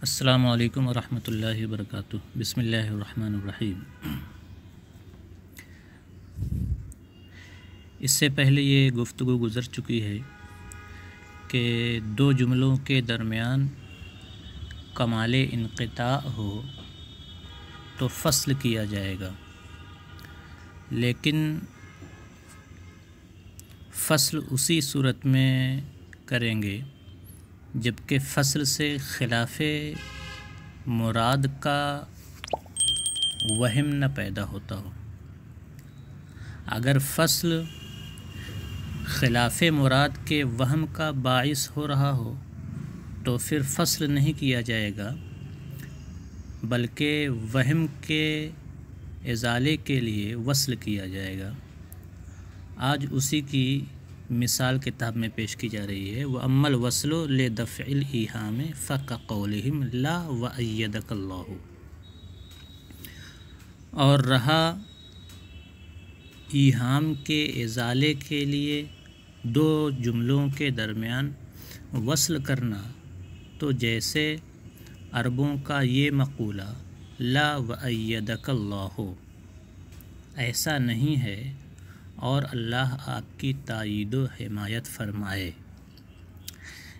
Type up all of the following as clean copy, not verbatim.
السلام علیکم ورحمۃ اللہ وبرکاتہ۔ بسم اللہ الرحمن الرحیم۔ اس سے پہلے یہ گفتگو گزر چکی ہے کہ دو جملوں کے درمیان کمال انقطاع ہو تو فصل کیا جائے گا، لیکن فصل اسی صورت میں کریں گے جبکہ فصل سے خلاف مراد کا وہم نہ پیدا ہوتا ہو۔ اگر فصل خلاف مراد کے وہم کا باعث ہو رہا ہو تو پھر فصل نہیں کیا جائے گا، بلکہ وہم کے ازالے کے لیے وصل کیا جائے گا۔ آج اسی کی مثال کتاب میں پیش کی جا رہی ہے۔ وَأَمَّا الْوَصْلُ لِدَفْعِ الْإِيهَامِ فَكَقَوْلِهِمْ لَا وَأَيَّدَكَ اللَّهُ۔ اور رہا ایہام کے ازالے کے لیے دو جملوں کے درمیان وصل کرنا، تو جیسے عربوں کا یہ مقولہ لا وَأَيَّدَكَ اللَّهُ، ایسا نہیں ہے اور اللہ آپ کی تائید و حمایت فرمائے۔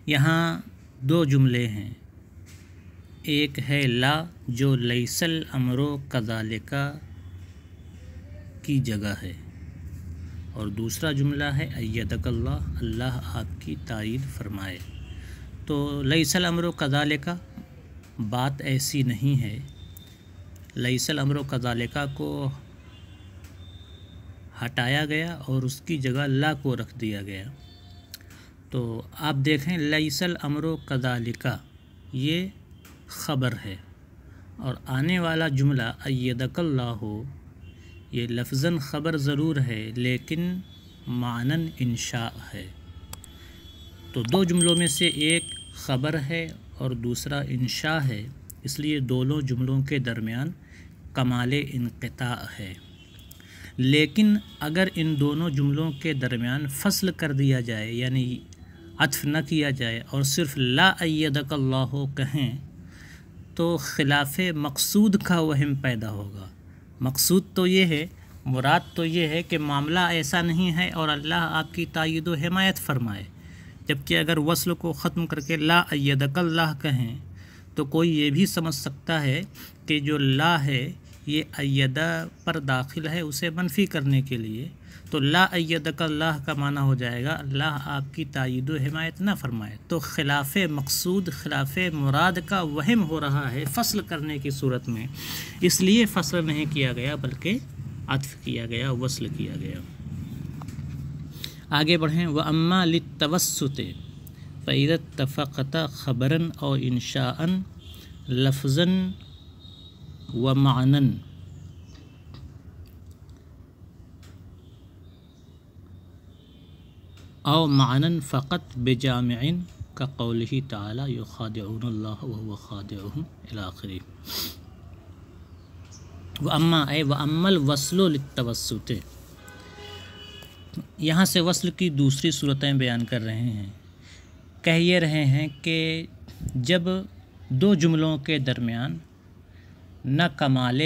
یہاں دو جملے ہیں، ایک ہے لا جو لیس الامر کذالک کی جگہ ہے، اور دوسرا جملہ ہے ایدک اللہ، اللہ آپ کی تائید فرمائے۔ تو لیس الامر کذالک بات ایسی نہیں ہے، لیس الامر کذالک کو ہٹایا گیا اور اس کی جگہ لا کو رکھ دیا گیا۔ تو آپ دیکھیں لیس الامر کذالک یہ خبر ہے، اور آنے والا جملہ ایدک اللہ یہ لفظاً خبر ضرور ہے لیکن معناً انشاء ہے۔ تو دو جملوں میں سے ایک خبر ہے اور دوسرا انشاء ہے، اس لیے دونوں جملوں کے درمیان کمال انقطاع ہے۔ لیکن اگر ان دونوں جملوں کے درمیان فصل کر دیا جائے، یعنی عطف نہ کیا جائے اور صرف لا ایدک اللہ کہیں، تو خلاف مقصود کا وہم پیدا ہوگا۔ مقصود تو یہ ہے، مراد تو یہ ہے کہ معاملہ ایسا نہیں ہے اور اللہ آپ کی تائید و حمایت فرمائے، جبکہ اگر وصل کو ختم کر کے لا ایدک اللہ کہیں تو کوئی یہ بھی سمجھ سکتا ہے کہ جو لا ہے یہ ایدہ پر داخل ہے اسے منفی کرنے کے لیے، تو لا ایدک اللہ کا معنی ہو جائے گا اللہ آپ کی تائید و حمایت نہ فرمائے۔ تو خلاف مقصود، خلاف مراد کا وہم ہو رہا ہے فصل کرنے کی صورت میں، اس لیے فصل نہیں کیا گیا بلکہ عطف کیا گیا، وصل کیا گیا۔ آگے بڑھیں۔ وَأَمَّا لِلتَّوَسُّطِ فَإِذَا اتَّفَقَتَا خَبَرًا أَوْ إِنشَاءً لَفْظًا وَمَعْنًا أو معنًا فقط بجامع كقوله تعالى يخادعون الله وهو خادعهم إلى آخره۔ وَأَمَّا الْوَصْلُ لِلتَّوَسُّطِ، یہاں سے وصل کی دوسری صورتیں بیان کر رہے ہیں۔ کہہ یہ رہے ہیں کہ جب دو جملوں کے درمیان نہ کمال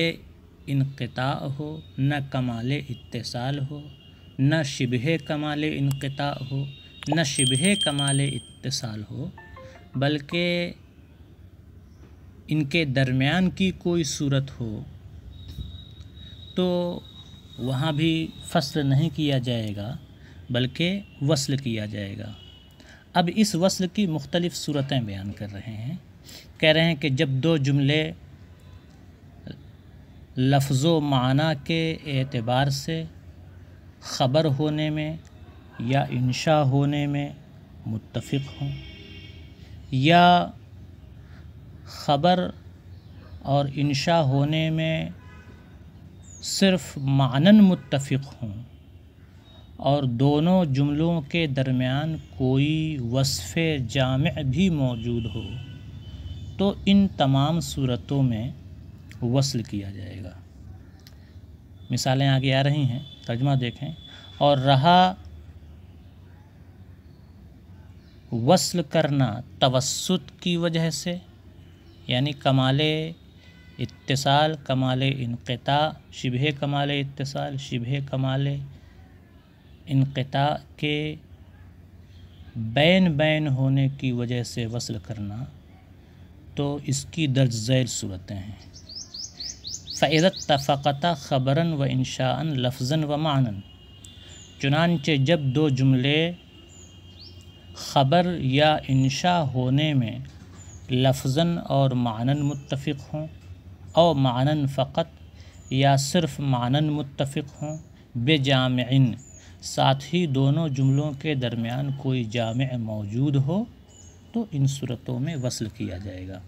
انقطاع ہو، نہ کمال اتصال ہو، نہ شبہ کمال انقطاع ہو، نہ شبہ کمال اتصال ہو، بلکہ ان کے درمیان کی کوئی صورت ہو، تو وہاں بھی فصل نہیں کیا جائے گا بلکہ وصل کیا جائے گا۔ اب اس وصل کی مختلف صورتیں بیان کر رہے ہیں۔ کہہ رہے ہیں کہ جب دو جملے لفظ و معنی کے اعتبار سے خبر ہونے میں یا انشاء ہونے میں متفق ہوں، یا خبر اور انشاء ہونے میں صرف معناً متفق ہوں، اور دونوں جملوں کے درمیان کوئی وصف جامع بھی موجود ہو، تو ان تمام صورتوں میں وصل کیا جائے گا۔ مثالیں آگے آ رہی ہیں، ترجمہ دیکھیں۔ اور رہا وصل کرنا توسط کی وجہ سے یعنی کمال اتصال، کمال انقطاع، شبہ کمال اتصال، شبہ کمال انقطاع کے بین ہونے کی وجہ سے وصل کرنا، تو اس کی درج ذیل صورتیں ہیں۔ فَإِذَا اتَّفَقَتَا خَبَرًا وَإِنشَاءً لَفْظًا وَمَعْنًا، چنانچہ جب دو جملے خبر یا انشاء ہونے میں لفظاً اور معناً متفق ہوں، او معناً فقط یا صرف معناً متفق ہوں، بجامعٍ، ساتھ ہی دونوں جملوں کے درمیان کوئی جامع موجود ہو، تو ان صورتوں میں وصل کیا جائے گا۔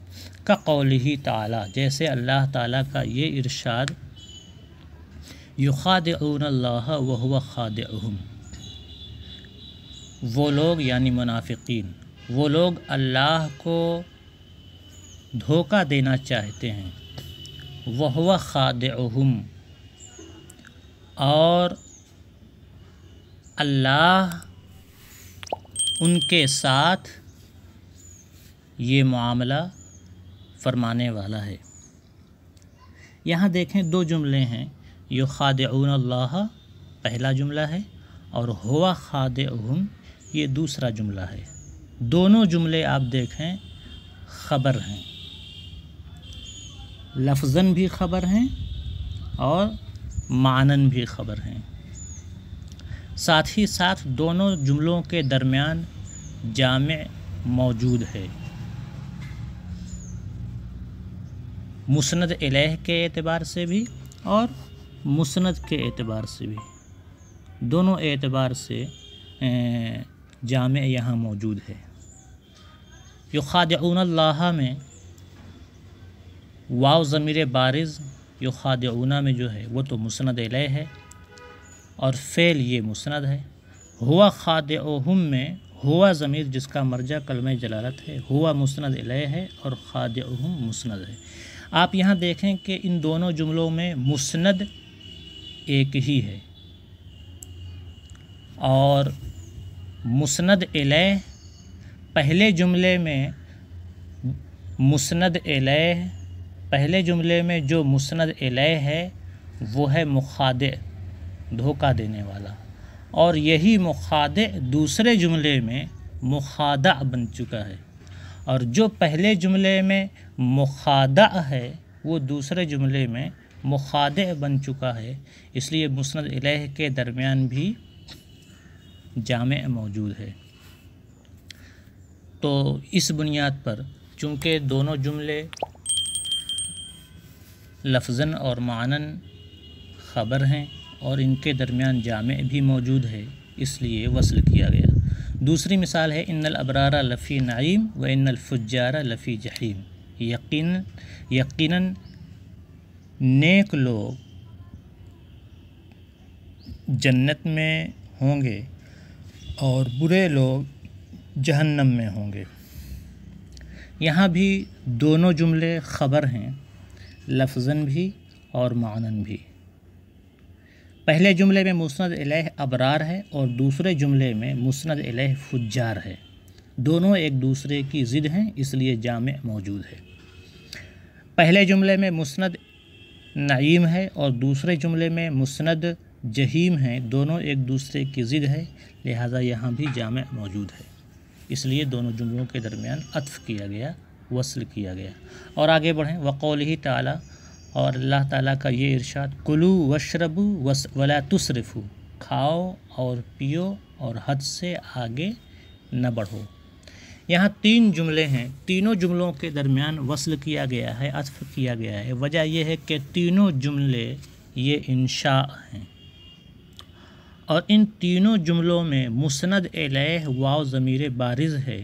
کقولہ تعالی، جیسے اللہ تعالیٰ کا یہ ارشاد، یخادعون اللہ وہو خادعہم، وہ لوگ یعنی منافقین، وہ لوگ اللہ کو دھوکہ دینا چاہتے ہیں، وہو خادعہم، اور اللہ ان کے ساتھ یہ معاملہ فرمانے والا ہے۔ یہاں دیکھیں دو جملے ہیں، یخادعون اللہ پہلا جملہ ہے اور ہوا خادعہم یہ دوسرا جملہ ہے۔ دونوں جملے آپ دیکھیں خبر ہیں، لفظاً بھی خبر ہیں اور معناً بھی خبر ہیں، ساتھ ہی ساتھ دونوں جملوں کے درمیان جامع موجود ہے، مسند الیہ کے اعتبار سے بھی اور مسند کے اعتبار سے بھی، دونوں اعتبار سے جامع یہاں موجود ہے۔ یخادعون اللہ میں واو ضمیر بارز یخادعون میں جو ہے وہ تو مسند الیہ ہے اور فعل یہ مسند ہے۔ ہوا خادعہم میں ہوا ضمیر جس کا مرجع کلمہ جلالت ہے، ہوا مسند الیہ ہے اور خادعہم مسند ہے۔ آپ یہاں دیکھیں کہ ان دونوں جملوں میں مسند ایک ہی ہے اور مسند الیہ پہلے جملے میں مسند الیہ، پہلے جملے میں جو مسند الیہ ہے وہ ہے مخادع، دھوکہ دینے والا، اور یہی مخادع دوسرے جملے میں مخادع بن چکا ہے، اور جو پہلے جملے میں مخادع ہے وہ دوسرے جملے میں مخادع بن چکا ہے، اس لیے مسند الیہ کے درمیان بھی جامع موجود ہے۔ تو اس بنیاد پر چونکہ دونوں جملے لفظاً اور معناً خبر ہیں اور ان کے درمیان جامع بھی موجود ہے، اس لیے وصل کیا گیا۔ دوسری مثال ہے ان الابرار لفی نعیم و ان الفجار لفی جحیم، یقیناً نیک لوگ جنت میں ہوں گے اور برے لوگ جہنم میں ہوں گے۔ یہاں بھی دونوں جملے خبر ہیں، لفظاً بھی اور معناً بھی۔ پہلے جملے میں مسند الیہ ابرار ہے اور دوسرے جملے میں مسند الیہ فجار ہے، دونوں ایک دوسرے کی ضد ہیں، اس لیے جامع موجود ہے۔ پہلے جملے میں مسند نعیم ہے اور دوسرے جملے میں مسند جحیم ہے، دونوں ایک دوسرے کی ضد ہے، لہٰذا یہاں بھی جامع موجود ہے، اس لیے دونوں جملوں کے درمیان عطف کیا گیا، وصل کیا گیا۔ اور آگے بڑھیں، وقولہ تعالی، اور اللہ تعالیٰ کا یہ ارشاد، کلوا واشربوا ولا تسرفوا، کھاؤ اور پیو اور حد سے آگے نہ بڑھو۔ یہاں تین جملے ہیں، تینوں جملوں کے درمیان وصل کیا گیا ہے، عطف کیا گیا ہے۔ وجہ یہ ہے کہ تینوں جملے یہ انشاء ہیں اور ان تینوں جملوں میں مسند الیہ واو ضمیر بارز ہے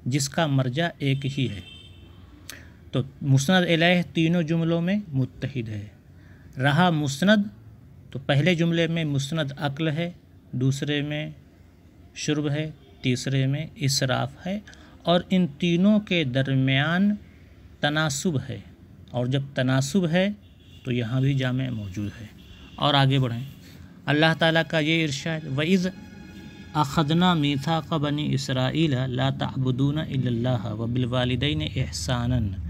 جس کا مرجع ایک ہی ہے، تو مسند الیہ تینوں جملوں میں متحد ہے۔ رہا مسند، تو پہلے جملے میں مسند عقل ہے، دوسرے میں شرب ہے، تیسرے میں اسراف ہے، اور ان تینوں کے درمیان تناسب ہے، اور جب تناسب ہے تو یہاں بھی جامع موجود ہے۔ اور آگے بڑھیں، اللہ تعالیٰ کا یہ ارشاد، وَإِذْ أَخَذْنَا مِيثَاقَ بَنِي إِسْرَائِيلَ لَا تَعْبُدُونَ إِلَّا اللَّهَ وَبِالْوَالِدَيْنِ إِحْسَانًا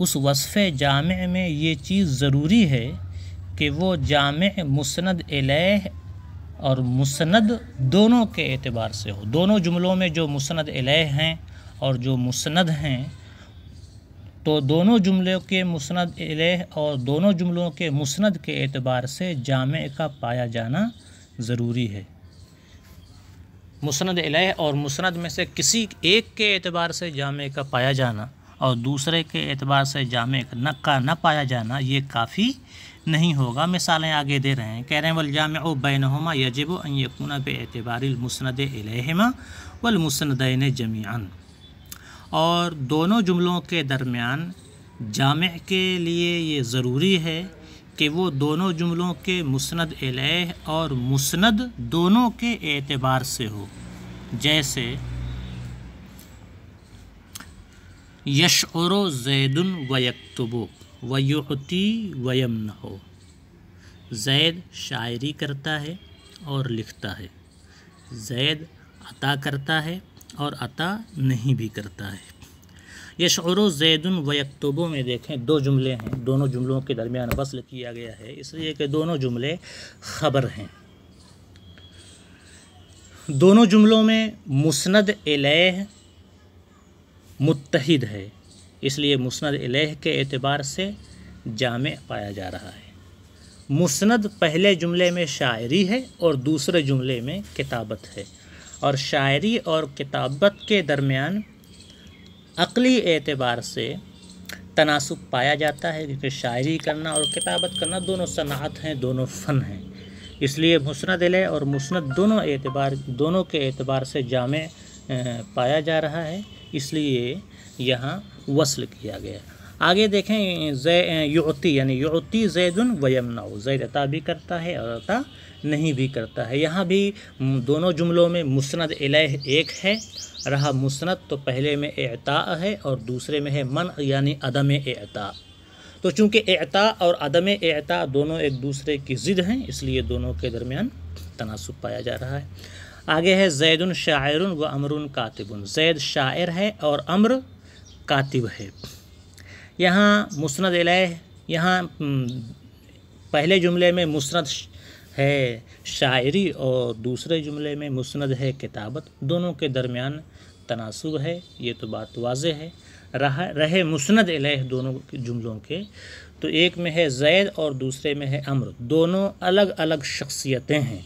اس وصف جامع میں یہ چیز ضروری ہے کہ وہ جامع مسند الیہ اور مسند دونوں کے اعتبار سے ہو۔ دونوں جملوں میں جو مسند الیہ ہیں اور جو مسند ہیں، تو دونوں جملوں کے مسند الیہ اور دونوں جملوں کے مسند کے اعتبار سے جامع کا پایا جانا ضروری ہے۔ مسند الیہ اور مسند میں سے کسی ایک کے اعتبار سے جامع کا پایا جانا اور دوسرے کے اعتبار سے جامع کا نہ پایا جانا یہ کافی نہیں ہوگا۔ مثالیں آگے دے رہے ہیں، کہہ رہے ہیں والجامع بینہما یجب ان یکون باعتبار المسند الیہما والمسندین جمیعا، اور دونوں جملوں کے درمیان جامع کے لیے یہ ضروری ہے کہ وہ دونوں جملوں کے مسند الیہ اور مسند دونوں کے اعتبار سے ہو۔ جیسے یشعر زید ویکتب ویعطی ویمنح، زید شاعری کرتا ہے اور لکھتا ہے، زید عطا کرتا ہے اور عطا نہیں بھی کرتا ہے۔ یشعر زید ویکتب میں دیکھیں دو جملے ہیں، دونوں جملوں کے درمیان وصل کیا گیا ہے، اس لیے کہ دونوں جملے خبر ہیں۔ دونوں جملوں میں مسند الیہ متحد ہے، اس لیے مسند الیہ کے اعتبار سے جامع پایا جا رہا ہے۔ مسند پہلے جملے میں شاعری ہے اور دوسرے جملے میں کتابت ہے، اور شاعری اور کتابت کے درمیان عقلی اعتبار سے تناسب پایا جاتا ہے، کیونکہ شاعری کرنا اور کتابت کرنا دونوں صنعت ہیں، دونوں فن ہیں، اس لیے مسند الیہ اور مسند دونوں کے اعتبار سے جامع پایا جا رہا ہے، اس لیے یہاں وصل کیا گیا۔ آگے دیکھیں یعطی، یعنی یعطی زید ویمنع، زید عطا بھی کرتا ہے اور عطا نہیں بھی کرتا ہے۔ یہاں بھی دونوں جملوں میں مسند الیہ ایک ہے، رہا مسند تو پہلے میں اعطاء ہے اور دوسرے میں ہے منع یعنی عدم اعطاء۔ تو چونکہ اعطاء اور عدم اعطاء دونوں ایک دوسرے کی ضد ہیں، اس لیے دونوں کے درمیان تناسب پایا جا رہا ہے۔ آگے ہے زید شاعر و عمر کاتب، زید شاعر ہے اور عمر کاتب ہے۔ یہاں مسند الیہ، یہاں پہلے جملے میں مسند ہے شاعری اور دوسرے جملے میں مسند ہے کتابت، دونوں کے درمیان تناسب ہے، یہ تو بات واضح ہے۔ رہے مسند الیہ دونوں جملوں کے، تو ایک میں ہے زید اور دوسرے میں ہے عمر، دونوں الگ الگ شخصیتیں ہیں،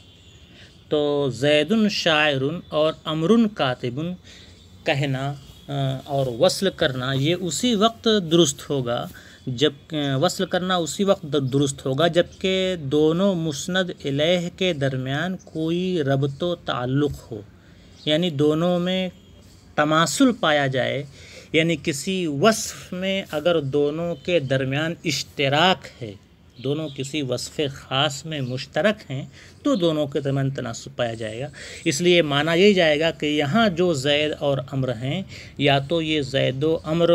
تو زید شاعر اور عمر کاتب کہنا اور وصل کرنا یہ اسی وقت درست ہوگا جب وصل کرنا اسی وقت درست ہوگا جبکہ دونوں مسند الیہ کے درمیان کوئی ربط و تعلق ہو، یعنی دونوں میں تماثل پایا جائے، یعنی کسی وصف میں اگر دونوں کے درمیان اشتراک ہے، دونوں کسی وصف خاص میں مشترک ہیں تو دونوں کے درمیان تناسب پایا جائے گا۔ اس لیے مانا یہ جائے گا کہ یہاں جو زید اور عمر ہیں، یا تو یہ زید و عمر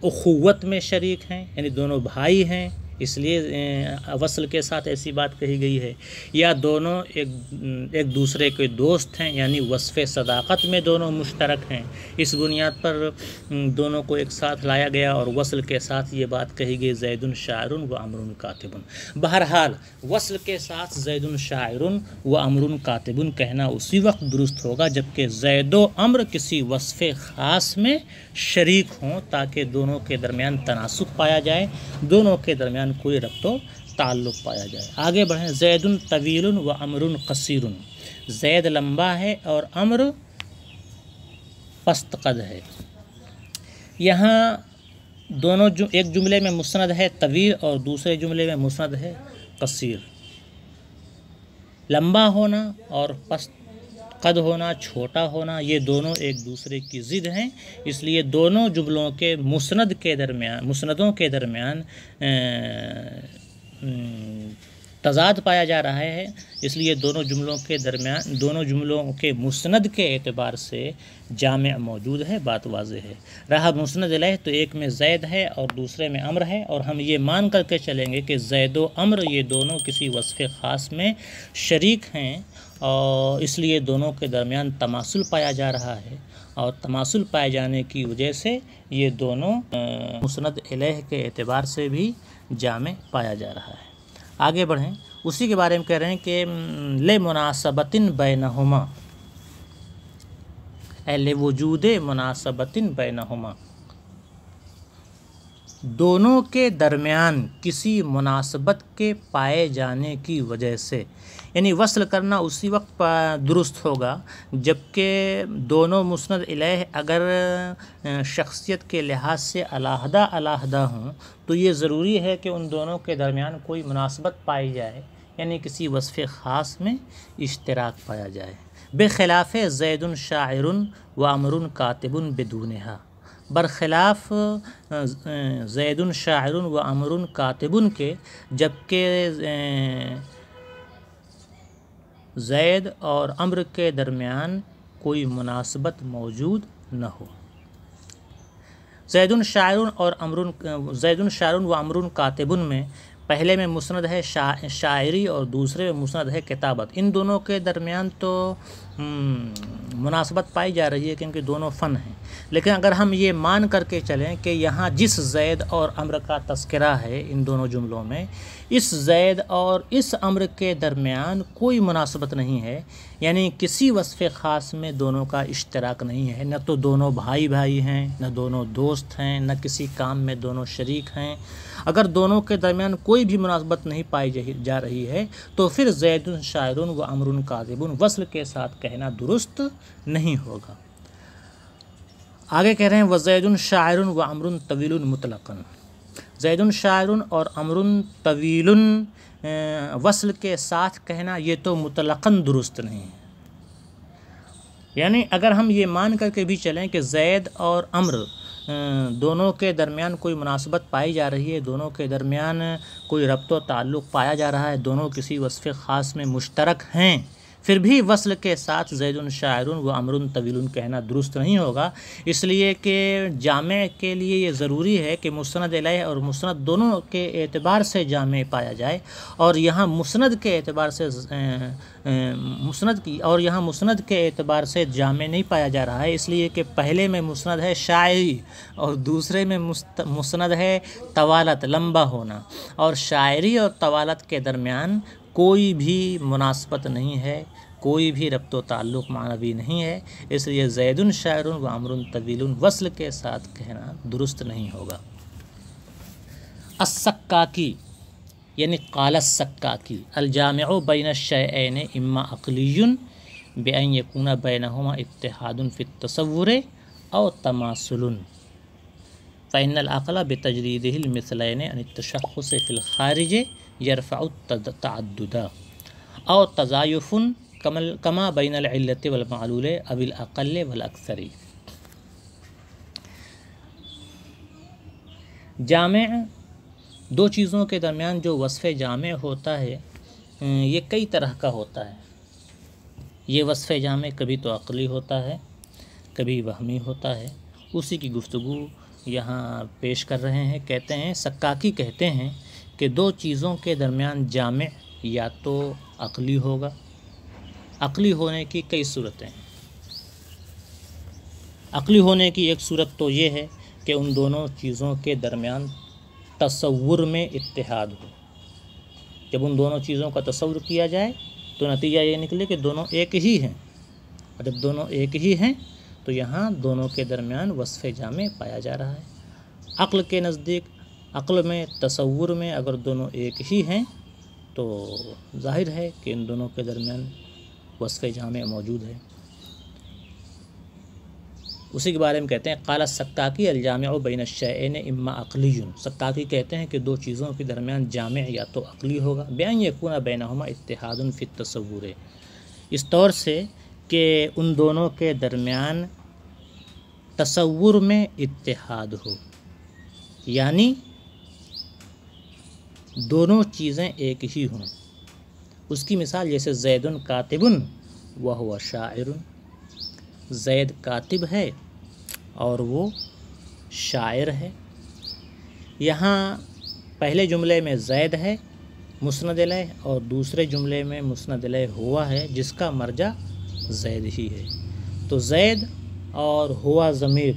اخوت میں شریک ہیں، یعنی دونوں بھائی ہیں، اس لیے وصل کے ساتھ ایسی بات کہی گئی ہے، یا دونوں ایک دوسرے کے دوست ہیں، یعنی وصف صداقت میں دونوں مشترک ہیں، اس بنیاد پر دونوں کو ایک ساتھ لایا گیا اور وصل کے ساتھ یہ بات کہی گئی زید شاعر و عمر کاتب۔ بہرحال وصل کے ساتھ زید شاعر و عمر کاتب کہنا اسی وقت درست ہوگا جبکہ زید و عمر کسی وصف خاص میں شریک ہوں، تاکہ دونوں کے درمیان تناسب پایا جائے، دونوں کے درمیان کوئی ربط و تعلق پایا جائے۔ آگے بڑھیں، زید طویل و عمر قصیر، زید لمبا ہے اور عمر پست قد ہے۔ یہاں دونوں ایک جملے میں مسند ہے طویل اور دوسرے جملے میں مسند ہے قصیر۔ لمبا ہونا اور پست قد ہونا، چھوٹا ہونا، یہ دونوں ایک دوسرے کی ضد ہیں، اس لیے دونوں جملوں کے مسندوں کے درمیان تضاد پایا جا رہا ہے، اس لیے دونوں جملوں کے مسند کے اعتبار سے جامع موجود ہے، بات واضح ہے۔ رہا مسند الیہ تو ایک میں زید ہے اور دوسرے میں عمر ہے، اور ہم یہ مان کر کے چلیں گے کہ زید و عمر یہ دونوں کسی وصف خاص میں شریک ہیں، اور اس لیے دونوں کے درمیان تماثل پایا جا رہا ہے، اور تماثل پائے جانے کی وجہ سے یہ دونوں مسند الیہ کے اعتبار سے بھی جامع پایا جا رہا ہے۔ آگے بڑھیں، اسی کے بارے میں کہہ رہے ہیں کہ لمناسبۃ بینہما، لوجود مناسبۃ بینہما، دونوں کے درمیان کسی مناسبت کے پائے جانے کی وجہ سے، یعنی وصل کرنا اسی وقت درست ہوگا جبکہ دونوں مسند الیہ اگر شخصیت کے لحاظ سے علیحدہ علیحدہ ہوں تو یہ ضروری ہے کہ ان دونوں کے درمیان کوئی مناسبت پائی جائے، یعنی کسی وصف خاص میں اشتراک پایا جائے، بخلاف زید شاعر و عمر کاتب بدونہا، برخلاف زید شاعر و عمر کاتب کے، جبکہ زید اور عمر کے درمیان کوئی مناسبت موجود نہ ہو۔ زید شاعر و عمر کاتب میں پہلے میں مسند ہے شاعری اور دوسرے میں مسند ہے کتابت، ان دونوں کے درمیان تو مناسبت پائی جا رہی ہے کیونکہ دونوں فن ہیں، لیکن اگر ہم یہ مان کر کے چلیں کہ یہاں جس زید اور عمر کا تذکرہ ہے ان دونوں جملوں میں، اس زید اور اس عمر کے درمیان کوئی مناسبت نہیں ہے، یعنی کسی وصف خاص میں دونوں کا اشتراک نہیں ہے، نہ تو دونوں بھائی بھائی ہیں، نہ دونوں دوست ہیں، نہ کسی کام میں دونوں شریک ہیں، اگر دونوں کے درمیان کوئی بھی مناسبت نہیں پائی جا رہی ہے تو پھر زید شاعر و عمر کاتب وصل کے ساتھ کہنا درست نہیں ہوگا۔ آگے کہہ رہے ہیں وزید شاعر و عمر طویل مطلقاً، زید شاعر اور عمر طویل وصل کے ساتھ کہنا یہ تو مطلقاً درست نہیں ہے، یعنی اگر ہم یہ مان کر کے بھی چلیں کہ زید اور عمر دونوں کے درمیان کوئی مناسبت پائی جا رہی ہے، دونوں کے درمیان کوئی ربط و تعلق پایا جا رہا ہے، دونوں کسی وصف خاص میں مشترک ہیں، پھر بھی وصل کے ساتھ زید شاعر و عمر طویل کہنا درست نہیں ہوگا، اس لیے کہ جامع کے لیے یہ ضروری ہے کہ مسند الیہ اور مسند دونوں کے اعتبار سے جامع پایا جائے، اور یہاں مسند کے اعتبار سے مسند کے اعتبار سے جامع نہیں پایا جا رہا ہے، اس لیے کہ پہلے میں مسند ہے شاعری اور دوسرے میں مسند ہے طوالت، لمبا ہونا، اور شاعری اور طوالت کے درمیان کوئی بھی مناسبت نہیں ہے، کوئی بھی ربط و تعلق معنوی نہیں ہے، اس لیے زید شاعر و عمر طویل وصل کے ساتھ کہنا درست نہیں ہوگا۔ السکاکی یعنی قال السکاکی الجامع بین الشیئین اما عقلی بأن یکون بینہما اتحاد فی التصور او تماثل فإن العقل بتجریدہ المثلین عن التشخص فی الخارج یرفع التعدد او تضایف کما بین العلت والمعلول او الاقل والاکثر۔ جامع دو چیزوں کے درمیان جو وصف جامع ہوتا ہے یہ کئی طرح کا ہوتا ہے، یہ وصف جامع کبھی تو عقلی ہوتا ہے، کبھی وہمی ہوتا ہے، اسی کی گفتگو یہاں پیش کر رہے ہیں۔ کہتے ہیں سکاکی کہتے ہیں کہ دو چیزوں کے درمیان جامع یا تو عقلی ہوگا، عقلی ہونے کی کئی صورتیں ہیں۔ عقلی ہونے کی ایک صورت تو یہ ہے کہ ان دونوں چیزوں کے درمیان تصور میں اتحاد ہو، جب ان دونوں چیزوں کا تصور کیا جائے تو نتیجہ یہ نکلے کہ دونوں ایک ہی ہیں، اور جب دونوں ایک ہی ہیں تو یہاں دونوں کے درمیان وصف جامع پایا جا رہا ہے۔ عقل کے نزدیک، عقل میں، تصور میں اگر دونوں ایک ہی ہیں تو ظاہر ہے کہ ان دونوں کے درمیان وصف جامع موجود ہے۔ اسی کے بارے میں کہتے ہیں قال السکاکی الجامع بین الشیئین اما عقلی، سکاکی کہتے ہیں کہ دو چیزوں کے درمیان جامع یا تو عقلی ہوگا، بأن یکون بینہما اتحاد فی التصور، اس طور سے کہ ان دونوں کے درمیان تصور میں اتحاد ہو، یعنی دونوں چیزیں ایک ہی ہوں۔ اس کی مثال جیسے زید کاتب وہو شاعر، زید کاتب ہے اور وہ شاعر ہے۔ یہاں پہلے جملے میں زید ہے مسند الیہ اور دوسرے جملے میں مسند الیہ ہوا ہے جس کا مرجع زید ہی ہے، تو زید اور ہوا ضمیر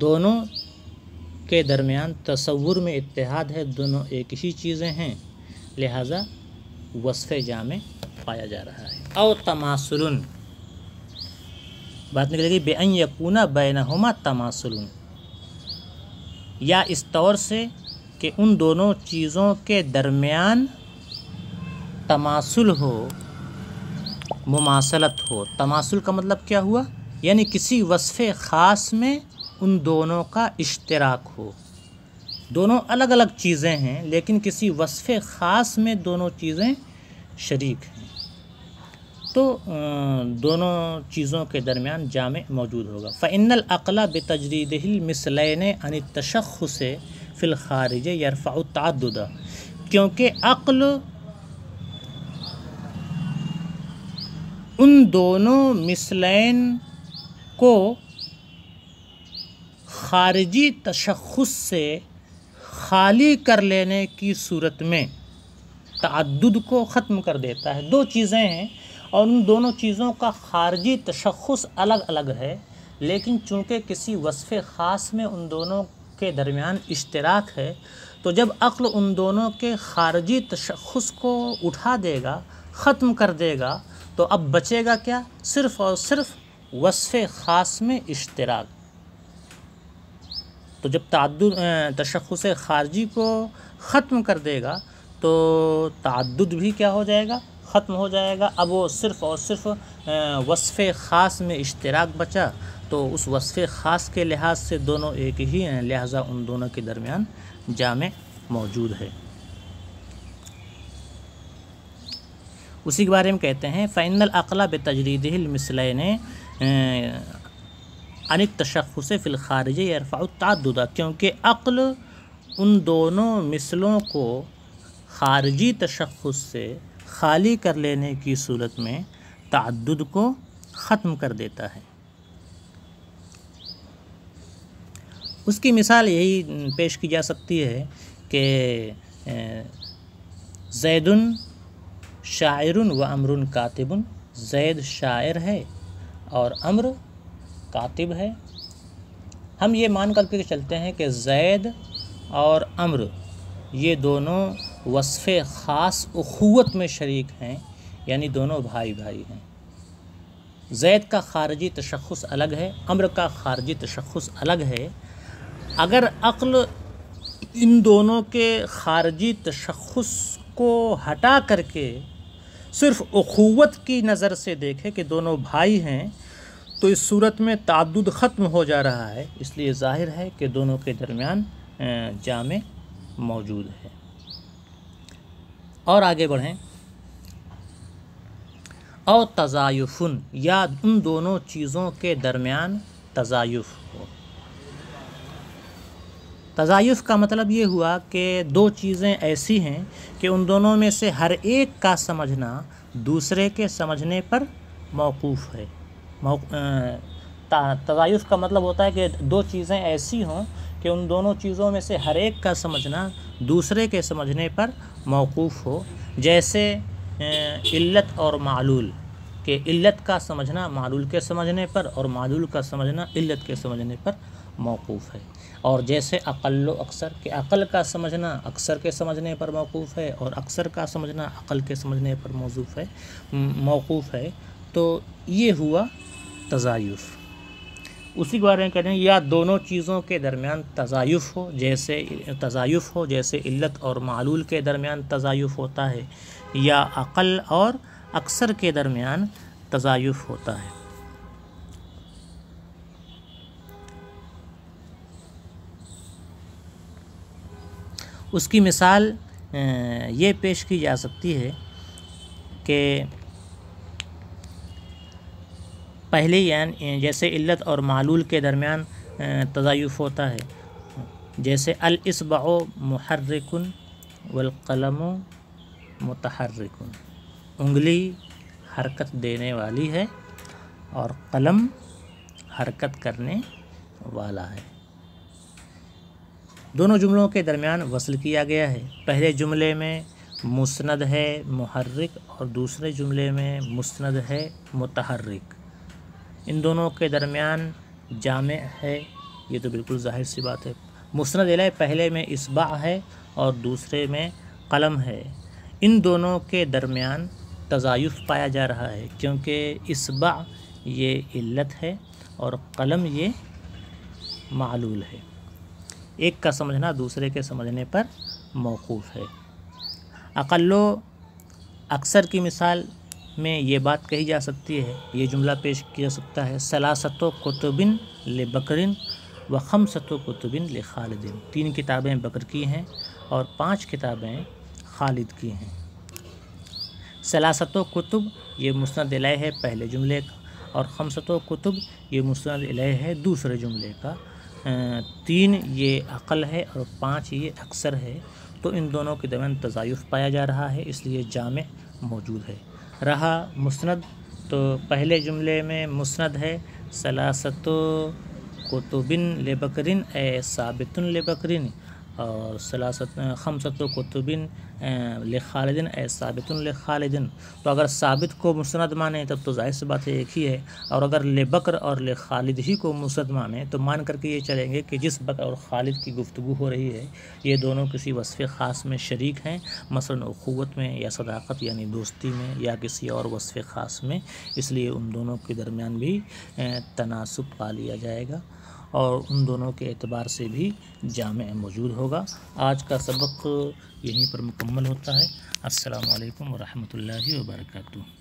دونوں کے درمیان تصور میں اتحاد ہے، دونوں ایک ہی چیزیں ہیں، لہٰذا وصف جامع پایا جا رہا ہے۔ او تماثل، بات نکلے گی بِأَن یکون بینہما تماثل، یا اس طور سے کہ ان دونوں چیزوں کے درمیان تماثل ہو، مماثلت ہو۔ تماثل کا مطلب کیا ہوا؟ یعنی کسی وصف خاص میں ان دونوں کا اشتراک ہو۔ دونوں الگ الگ چیزیں ہیں لیکن کسی وصف خاص میں دونوں چیزیں شریک ہیں، تو دونوں چیزوں کے درمیان جامع موجود ہوگا۔ فإن العقل بتجريده المثلين عن التشخص في الخارج يرفع التعدد، کیونکہ عقل ان دونوں مثلین کو خارجی تشخص سے خالی کر لینے کی صورت میں تعدد کو ختم کر دیتا ہے۔ دو چیزیں ہیں اور ان دونوں چیزوں کا خارجی تشخص الگ الگ ہے، لیکن چونکہ کسی وصف خاص میں ان دونوں کے درمیان اشتراک ہے، تو جب عقل ان دونوں کے خارجی تشخص کو اٹھا دے گا، ختم کر دے گا، تو اب بچے گا کیا؟ صرف اور صرف وصف خاص میں اشتراک۔ تو جب تعدد تشخص خارجی کو ختم کر دے گا تو تعدد بھی کیا ہو جائے گا؟ ختم ہو جائے گا۔ اب وہ صرف اور صرف وصف خاص میں اشتراک بچا، تو اس وصف خاص کے لحاظ سے دونوں ایک ہی ہیں، لہٰذا ان دونوں کے درمیان جامع موجود ہے۔ اسی کے بارے میں کہتے ہیں فإن العقل بتجريده المثلين عن التشخص في الخارج يرفع التعدد، کیونکہ عقل ان دونوں مثلوں کو خارجی تشخص سے خالی کر لینے کی صورت میں تعدد کو ختم کر دیتا ہے۔ اس کی مثال یہی پیش کی جا سکتی ہے کہ زید شاعر و امر کاتب، زید شاعر ہے اور امر کاتب ہے۔ ہم یہ مان کر کے چلتے ہیں کہ زید اور امر یہ دونوں وصف خاص اخوت میں شریک ہیں، یعنی دونوں بھائی بھائی ہیں۔ زید کا خارجی تشخص الگ ہے، امر کا خارجی تشخص الگ ہے۔ اگر عقل ان دونوں کے خارجی تشخص کو ہٹا کر کے صرف اخوت کی نظر سے دیکھے کہ دونوں بھائی ہیں، تو اس صورت میں تعدد ختم ہو جا رہا ہے، اس لیے ظاہر ہے کہ دونوں کے درمیان جامع موجود ہے۔ اور آگے بڑھیں، اور تضایف، یا ان دونوں چیزوں کے درمیان تضایف ہو۔ تضایف کا مطلب یہ ہوا کہ دو چیزیں ایسی ہیں کہ ان دونوں میں سے ہر ایک کا سمجھنا دوسرے کے سمجھنے پر موقوف ہے۔ تضایف کا مطلب ہوتا ہے کہ دو چیزیں ایسی ہوں کہ ان دونوں چیزوں میں سے ہر ایک کا سمجھنا دوسرے کے سمجھنے پر موقوف ہو، جیسے علت اور معلول، کہ علت کا سمجھنا معلول کے سمجھنے پر اور معلول کا سمجھنا علت کے سمجھنے پر موقوف ہے۔ اور جیسے اقل و اکثر، کہ عقل کا سمجھنا اکثر کے سمجھنے پر موقوف ہے اور اکثر کا سمجھنا عقل کے سمجھنے پر موقوف ہے، تو یہ ہوا تضایف۔ اسی کے بارے میں کہتے ہیں یا دونوں چیزوں کے درمیان تضایف ہو، جیسے علت اور معلول کے درمیان تضایف ہوتا ہے، یا عقل اور اکثر کے درمیان تضایف ہوتا ہے۔ اس کی مثال یہ پیش کی جا سکتی ہے کہ پہلے یعنی جیسے علت اور معلول کے درمیان تضایف ہوتا ہے، جیسے الاصبع محرک والقلم متحرک، انگلی حرکت دینے والی ہے اور قلم حرکت کرنے والا ہے۔ دونوں جملوں کے درمیان وصل کیا گیا ہے۔ پہلے جملے میں مسند ہے محرک اور دوسرے جملے میں مسند ہے متحرک، ان دونوں کے درمیان جامع ہے، یہ تو بالکل ظاہر سی بات ہے۔ مسند الیہ پہلے میں اصبع ہے اور دوسرے میں قلم ہے، ان دونوں کے درمیان تضایف پایا جا رہا ہے، کیونکہ اصبع یہ علت ہے اور قلم یہ معلول ہے، ایک کا سمجھنا دوسرے کے سمجھنے پر موقوف ہے۔ اقل و اکثر کی مثال میں یہ بات کہی جا سکتی ہے، یہ جملہ پیش کیا جا سکتا ہے، ثلاثۃ کتب لبکر و خمسۃ کتب لخالد، 3 کتابیں بکر کی ہیں اور 5 کتابیں خالد کی ہیں۔ ثلاثۃ کتب یہ مسند الیہ ہے پہلے جملے کا، اور خمسۃ کتب یہ مسند الیہ ہے دوسرے جملے کا، 3 یہ اقل ہے اور 5 یہ اکثر ہے، تو ان دونوں کے درمیان تضایف پایا جا رہا ہے، اس لیے جامع موجود ہے۔ رہا مسند، تو پہلے جملے میں مسند ہے ثلاثۃ کتب لبکر اے ثابت لبکر، اور خمسۃ کتب لخالد اے ثابت لخالد، تو اگر ثابت کو مسند مانیں تب تو ظاہر سی بات ہے ایک ہی ہے، اور اگر لبکر اور لخالد ہی کو مسند مانیں تو مان کر کے یہ چلیں گے کہ جس بکر اور خالد کی گفتگو ہو رہی ہے یہ دونوں کسی وصف خاص میں شریک ہیں، مثلا اخوت میں یا صداقت یعنی دوستی میں یا کسی اور وصف خاص میں، اس لیے ان دونوں کے درمیان بھی تناسب پا لیا جائے گا اور ان دونوں کے اعتبار سے بھی جامع موجود ہوگا۔ آج کا سبق یہیں پر مکمل ہوتا ہے۔ السلام علیکم ورحمۃ اللہ وبرکاتہ۔